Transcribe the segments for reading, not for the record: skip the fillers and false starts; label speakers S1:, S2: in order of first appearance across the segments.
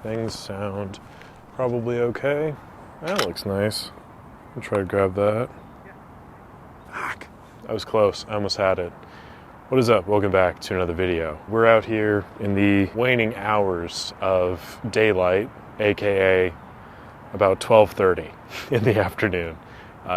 S1: Things sound probably okay. That looks nice. I'll try to grab that. I was close. I almost had it. What is up? Welcome back to another video. We're out here in the waning hours of daylight, aka about 12:30 in the afternoon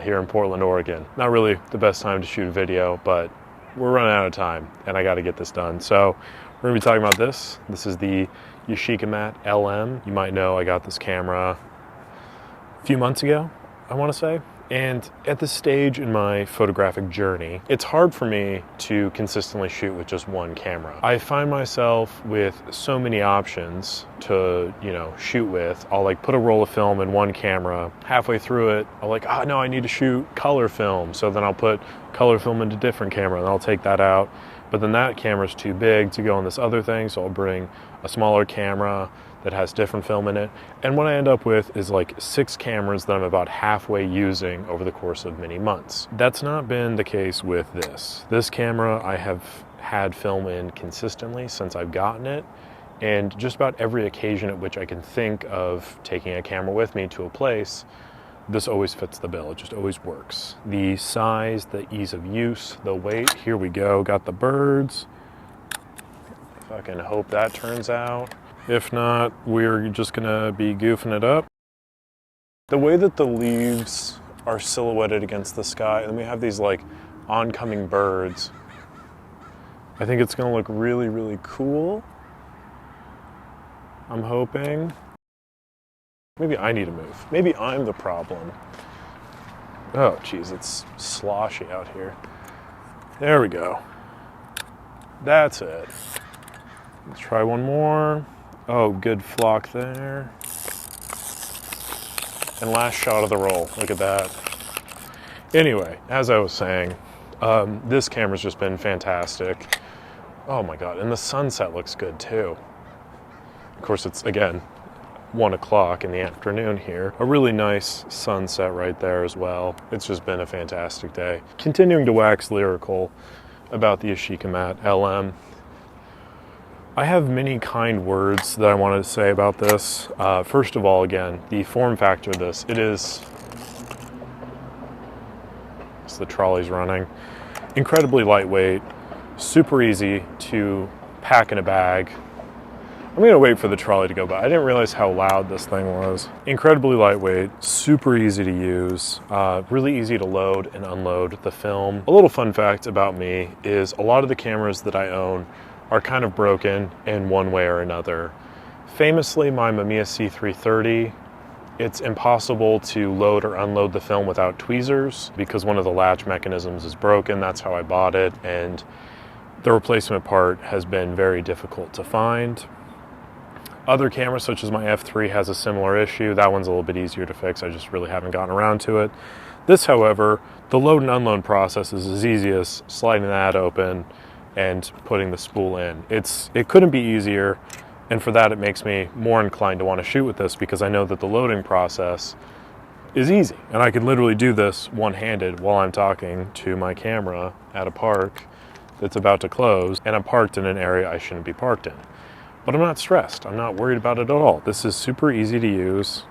S1: here in Portland, Oregon. Not really the best time to shoot a video, but we're running out of time and I got to get this done. So we're going to be talking about this. This is the Yashicamat LM. You might know I got this camera a few months ago, I want to say. And at this stage in my photographic journey, it's hard for me to consistently shoot with just one camera. I find myself with so many options to, shoot with. I'll like put a roll of film in one camera. Halfway through it, I'll like, oh no, I need to shoot color film. So then I'll put color film into a different camera and I'll take that out. But then that camera's too big to go on this other thing, so I'll bring a smaller camera that has different film in it. And what I end up with is like 6 cameras that I'm about halfway using over the course of many months. That's not been the case with this. This camera I have had film in consistently since I've gotten it, and just about every occasion at which I can think of taking a camera with me to a place, this always fits the bill. It just always works. The size, the ease of use, the weight. Here we go. Got the birds. Fucking hope that turns out. If not, we're just gonna be goofing it up. The way that the leaves are silhouetted against the sky, and we have these like oncoming birds, I think it's gonna look really, really cool. I'm hoping. Maybe I need to move. Maybe I'm the problem. Oh, geez, it's sloshy out here. There we go. That's it. Let's try one more. Oh, good flock there. And last shot of the roll. Look at that. Anyway, as I was saying, this camera's just been fantastic. Oh my God, and the sunset looks good too. Of course, it's, again, 1 o'clock in the afternoon here. A really nice sunset right there as well. It's just been a fantastic day. Continuing to wax lyrical about the Yashicamat LM. I have many kind words that I wanted to say about this. First of all, again, the form factor of this, it's the trolley's running. Incredibly lightweight, super easy to pack in a bag. I'm gonna wait for the trolley to go by. I didn't realize how loud this thing was. Incredibly lightweight, super easy to use, really easy to load and unload the film. A little fun fact about me is a lot of the cameras that I own are kind of broken in one way or another. Famously, my Mamiya C330, it's impossible to load or unload the film without tweezers because one of the latch mechanisms is broken. That's how I bought it, and the replacement part has been very difficult to find. Other cameras, such as my F3, has a similar issue. That one's a little bit easier to fix. I just really haven't gotten around to it. This, however, the load and unload process is as easy as sliding that open and putting the spool in. It couldn't be easier, and for that it makes me more inclined to want to shoot with this because I know that the loading process is easy. And I can literally do this one-handed while I'm talking to my camera at a park that's about to close, and I'm parked in an area I shouldn't be parked in. But I'm not stressed. I'm not worried about it at all. This is super easy to use.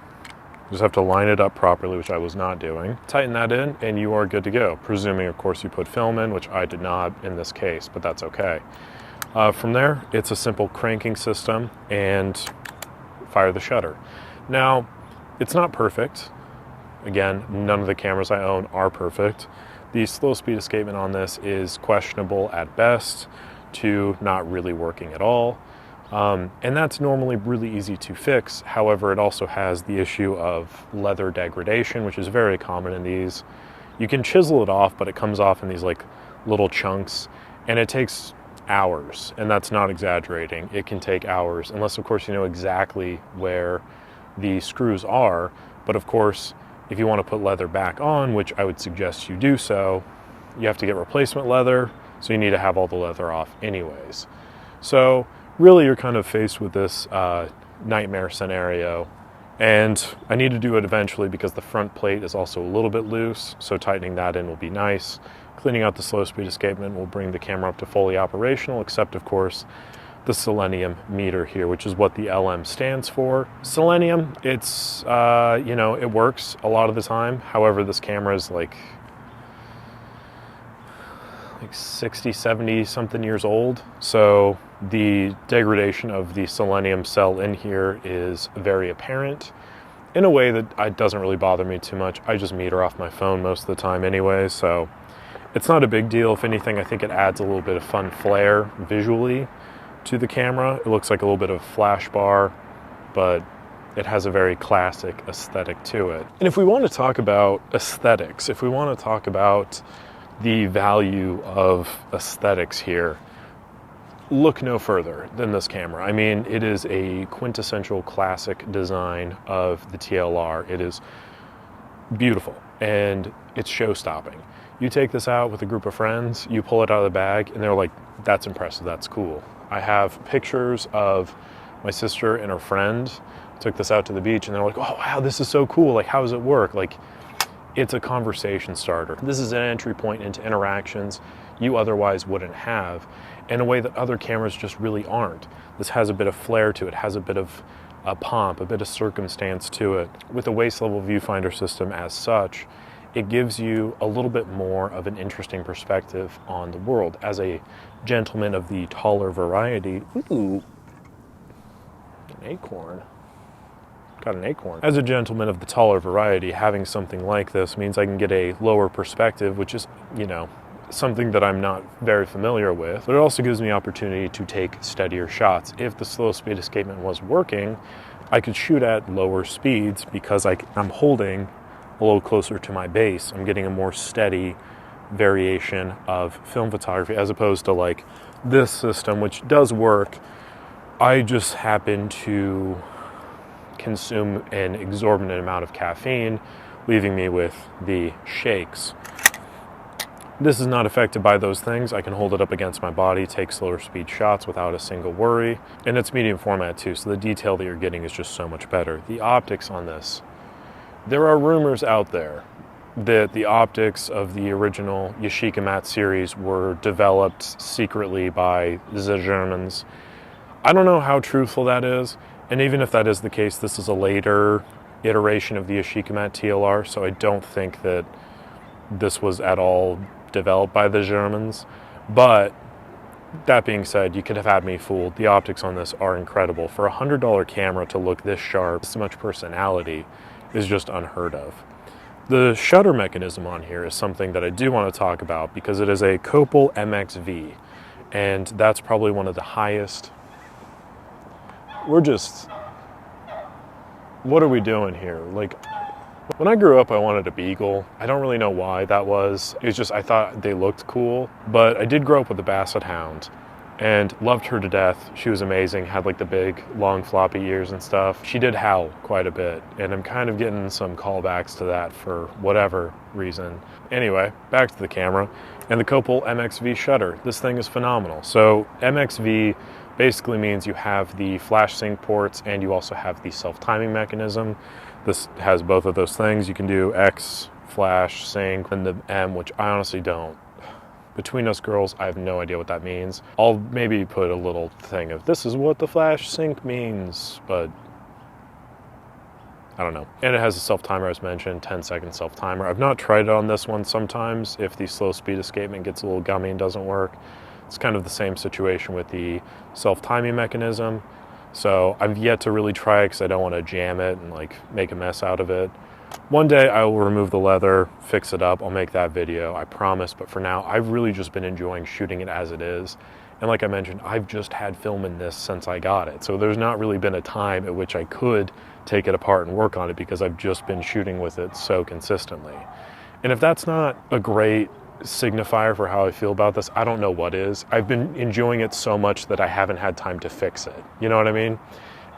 S1: Just have to line it up properly, which I was not doing. Tighten that in and you are good to go. Presuming, of course, you put film in, which I did not in this case, but that's okay. From there, it's a simple cranking system and fire the shutter. Now, it's not perfect. Again, none of the cameras I own are perfect. The slow speed escapement on this is questionable at best to not really working at all. And that's normally really easy to fix. However, it also has the issue of leather degradation, which is very common in these. You can chisel it off, but it comes off in these like little chunks, and it takes hours, and that's not exaggerating. It can take hours, unless of course you know exactly where the screws are. But of course, if you want to put leather back on, which I would suggest you do so, you have to get replacement leather, so you need to have all the leather off anyways. So really, you're kind of faced with this nightmare scenario, and I need to do it eventually because the front plate is also a little bit loose, so tightening that in will be nice. Cleaning out the slow speed escapement will bring the camera up to fully operational, except of course the selenium meter here, which is what the LM stands for. Selenium, it's, you know, it works a lot of the time. However, this camera is like 60, 70 something years old. So the degradation of the selenium cell in here is very apparent in a way that it doesn't really bother me too much. I just meter off my phone most of the time anyway, so it's not a big deal. If anything, I think it adds a little bit of fun flair visually to the camera. It looks like a little bit of a flash bar, but it has a very classic aesthetic to it. And if we want to talk about aesthetics, if we want to talk about the value of aesthetics here, look no further than this camera. I mean, it is a quintessential classic design of the TLR. It is beautiful and it's show-stopping. You take this out with a group of friends, you pull it out of the bag, and they're like, that's impressive, that's cool. I have pictures of my sister and her friend took this out to the beach, and they're like, oh wow, this is so cool, like how does it work? Like, it's a conversation starter. This is an entry point into interactions you otherwise wouldn't have in a way that other cameras just really aren't. This has a bit of flair to it, has a bit of a pomp, a bit of circumstance to it. With a waist level viewfinder system as such, it gives you a little bit more of an interesting perspective on the world. As a gentleman of the taller variety, ooh, an acorn. Got an acorn. As a gentleman of the taller variety, having something like this means I can get a lower perspective, which is, you know, something that I'm not very familiar with, but it also gives me opportunity to take steadier shots. If the slow speed escapement was working, I could shoot at lower speeds because I'm holding a little closer to my base. I'm getting a more steady variation of film photography as opposed to like this system, which does work. I just happen to consume an exorbitant amount of caffeine, leaving me with the shakes. This is not affected by those things. I can hold it up against my body, take slower speed shots without a single worry. And it's medium format too, so the detail that you're getting is just so much better. The optics on this, there are rumors out there that the optics of the original Yashicamat series were developed secretly by the Germans. I don't know how truthful that is, and even if that is the case, this is a later iteration of the Yashicamat TLR, so I don't think that this was at all developed by the Germans. But that being said, you could have had me fooled. The optics on this are incredible. For a $100 camera to look this sharp, so much personality, is just unheard of. The shutter mechanism on here is something that I do want to talk about because it is a Copal MXV, and that's probably one of the highest. What are we doing here? Like, when I grew up, I wanted a Beagle. I don't really know why that was. It was just, I thought they looked cool. But I did grow up with a Basset Hound and loved her to death. She was amazing, had like the big, long, floppy ears and stuff. She did howl quite a bit, and I'm kind of getting some callbacks to that for whatever reason. Anyway, back to the camera and the Copal MXV Shutter. This thing is phenomenal. So MXV basically means you have the flash sync ports and you also have the self-timing mechanism. This has both of those things. You can do X, flash, sync, and the M, which I honestly don't. Between us girls, I have no idea what that means. I'll maybe put a little thing of this is what the flash sync means, but I don't know. And it has a self-timer as mentioned, 10-second self-timer. I've not tried it on this one. Sometimes if the slow speed escapement gets a little gummy and doesn't work, it's kind of the same situation with the self-timing mechanism. So I've yet to really try it because I don't want to jam it and like make a mess out of it. One day I will remove the leather, fix it up. I'll make that video, I promise. But for now, I've really just been enjoying shooting it as it is. And like I mentioned, I've just had film in this since I got it. So there's not really been a time at which I could take it apart and work on it because I've just been shooting with it so consistently. And if that's not a great signifier for how I feel about this, I don't know what is. I've been enjoying it so much that I haven't had time to fix it. You know what I mean?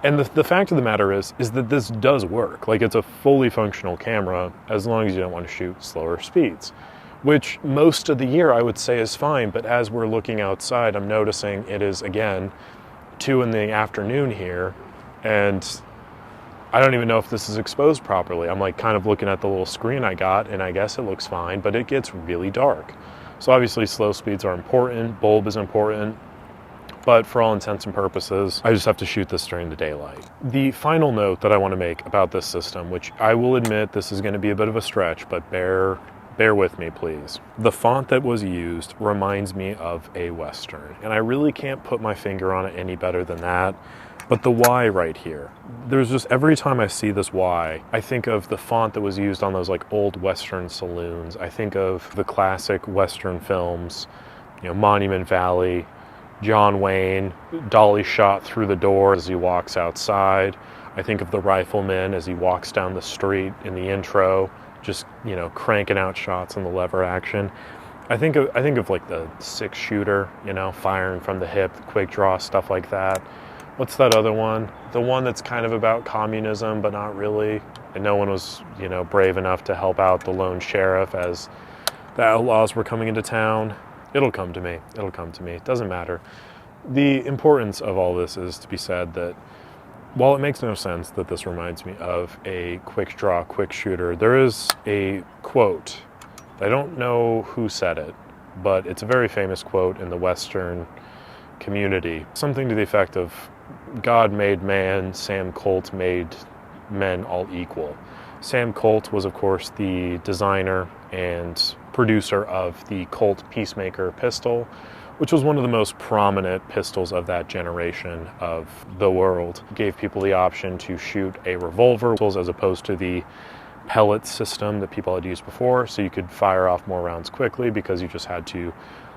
S1: And the fact of the matter is that this does work. Like, it's a fully functional camera as long as you don't want to shoot slower speeds, which most of the year I would say is fine. But as we're looking outside, I'm noticing it is, again, 2 in the afternoon here, and I don't even know if this is exposed properly. I'm like kind of looking at the little screen I got, and I guess it looks fine, but it gets really dark. So obviously slow speeds are important, bulb is important. but for all intents and purposes, I just have to shoot this during the daylight. The final note that I want to make about this system, which I will admit this is going to be a bit of a stretch, but bear with me, please. The font that was used reminds me of a Western, and I really can't put my finger on it any better than that. But the Y right here, there's just, every time I see this Y, I think of the font that was used on those like old Western saloons. I think of the classic Western films, you know, Monument Valley, John Wayne, dolly shot through the door as he walks outside. I think of the rifleman as he walks down the street in the intro, just, you know, cranking out shots on the lever action. I think of like the 6-shooter, you know, firing from the hip, quick draw, stuff like that. What's that other one? The one that's kind of about communism, but not really. And no one was, you know, brave enough to help out the lone sheriff as the outlaws were coming into town. It'll come to me. It'll come to me. It doesn't matter. The importance of all this is to be said that while it makes no sense that this reminds me of a quick draw, quick shooter, there is a quote. I don't know who said it, but it's a very famous quote in the Western community. Something to the effect of, God made man, Sam Colt made men all equal. Sam Colt was, of course, the designer and producer of the Colt Peacemaker pistol, which was one of the most prominent pistols of that generation of the world. It gave people the option to shoot a revolver as opposed to the pellet system that people had used before, so you could fire off more rounds quickly because you just had to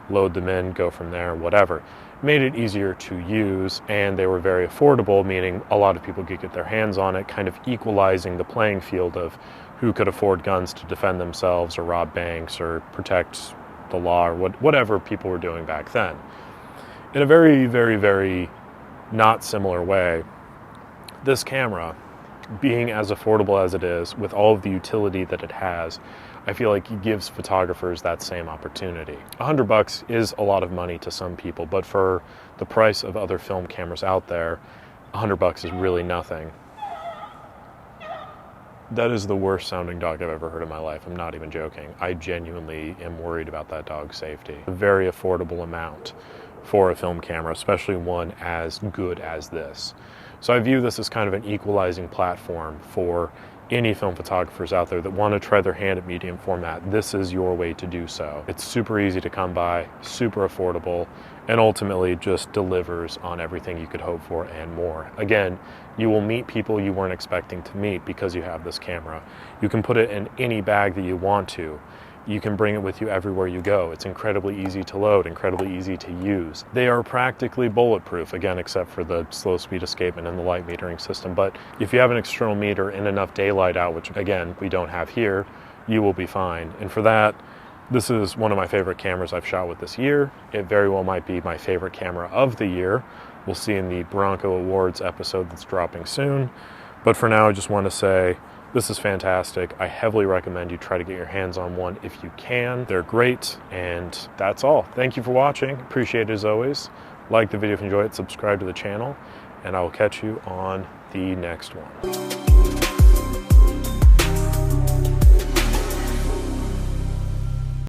S1: load them in, go from there, whatever. Made it easier to use, and they were very affordable, meaning a lot of people could get their hands on it, kind of equalizing the playing field of who could afford guns to defend themselves or rob banks or protect the law or whatever people were doing back then. In a very, very, very not similar way, this camera, being as affordable as it is, with all of the utility that it has, I feel like it gives photographers that same opportunity. $100 is a lot of money to some people, but for the price of other film cameras out there, $100 is really nothing. That is the worst sounding dog I've ever heard in my life. I'm not even joking. I genuinely am worried about that dog's safety. A very affordable amount for a film camera, especially one as good as this. So I view this as kind of an equalizing platform for any film photographers out there that want to try their hand at medium format. This is your way to do so. It's super easy to come by, super affordable, and ultimately just delivers on everything you could hope for and more. Again, you will meet people you weren't expecting to meet because you have this camera. You can put it in any bag that you want to. You can bring it with you everywhere you go. It's incredibly easy to load, incredibly easy to use. They are practically bulletproof, again, except for the slow speed escapement and the light metering system. But if you have an external meter and enough daylight out, which again, we don't have here, you will be fine. And for that, this is one of my favorite cameras I've shot with this year. It very well might be my favorite camera of the year. We'll see in the Bronco Awards episode that's dropping soon. But for now, I just want to say, this is fantastic. I heavily recommend you try to get your hands on one if you can. They're great, and that's all. Thank you for watching. Appreciate it as always. Like the video if you enjoy it, subscribe to the channel, and I will catch you on the next one.